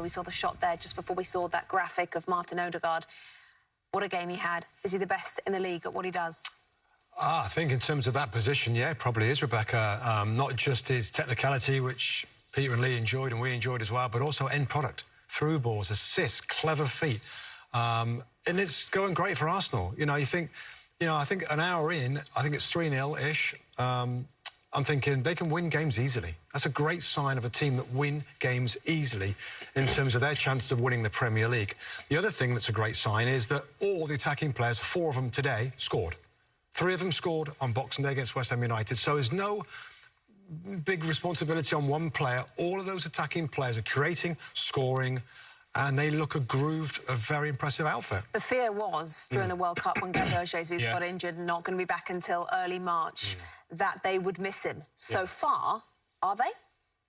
We saw the shot there just before we saw that graphic of Martin Odegaard. What a game he had. Is he the best in the league at what he does? I think in terms of that position, yeah, it probably is, Rebecca. Not just his technicality, which Peter and Lee enjoyed and we enjoyed as well, but also end product. Through balls, assists, clever feet. And it's going great for Arsenal. I think an hour in, I think it's 3-0-ish. I'm thinking they can win games easily. That's a great sign of a team that win games easily in terms of their chances of winning the Premier League. The other thing that's a great sign is that all the attacking players, 4 of them today, scored. 3 of them scored on Boxing Day against West Ham United. So there's no big responsibility on one player. All of those attacking players are creating, scoring, and they look a grooved, a very impressive outfit. The fear was, during the World Cup, when Gabriel Jesus got injured and not going to be back until early March, that they would miss him. So far, are they?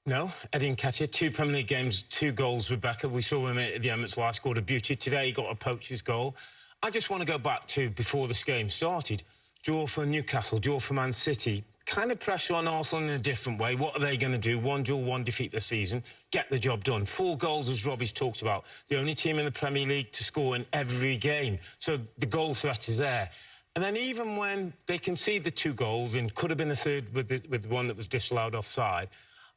No. Eddie Nketiah, 2 Premier League games, 2 goals, Rebecca. We saw him at the Emirates last, scored a beauty. Today he got a poacher's goal. I just want to go back to before this game started. Draw for Newcastle, draw for Man City. Kind of pressure on Arsenal in a different way. What are they going to do? 1 draw, 1 defeat this season. Get the job done. 4 goals, as Robbie's talked about. The only team in the Premier League to score in every game. So the goal threat is there. And then even when they concede the 2 goals, and could have been a third with the one that was disallowed offside,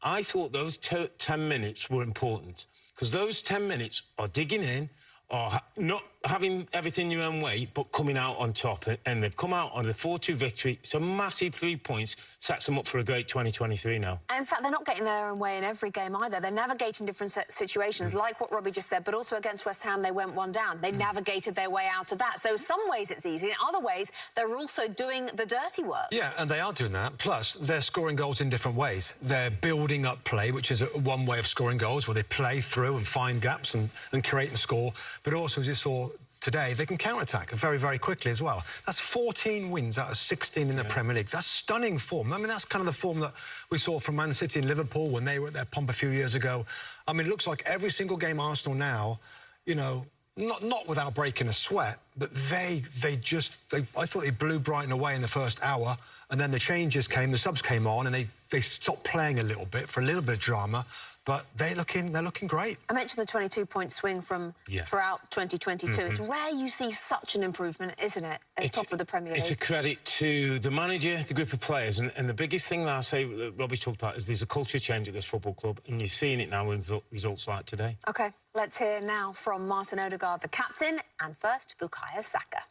I thought those 10 minutes were important. Because those 10 minutes are digging in, or not having everything your own way, but coming out on top. And they've come out on the 4-2 victory. It's a massive 3 points, sets them up for a great 2023 now. And in fact, they're not getting their own way in every game either. They're navigating different situations, like what Robbie just said, but also against West Ham, they went 1 down. They navigated their way out of that. So some ways it's easy. In other ways, they're also doing the dirty work. Yeah, and they are doing that. Plus, they're scoring goals in different ways. They're building up play, which is one way of scoring goals, where they play through and find gaps and create and score. But also, as you saw today, they can counter-attack very, very quickly as well. That's 14 wins out of 16 in the Premier League. That's stunning form. I mean, that's kind of the form that we saw from Man City and Liverpool when they were at their pomp a few years ago. I mean, it looks like every single game Arsenal now, not without breaking a sweat, but I thought they blew Brighton away in the first hour, and then the changes came, the subs came on, and they stopped playing a little bit for a little bit of drama. But they're looking great. I mentioned the 22-point swing from throughout 2022. It's rare you see such an improvement, isn't it, at the top of the Premier League? It's a credit to the manager, the group of players, and the biggest thing that I say that Robbie's talked about is there's a culture change at this football club, and you're seeing it now with results like today. OK, let's hear now from Martin Odegaard, the captain, and first, Bukayo Saka.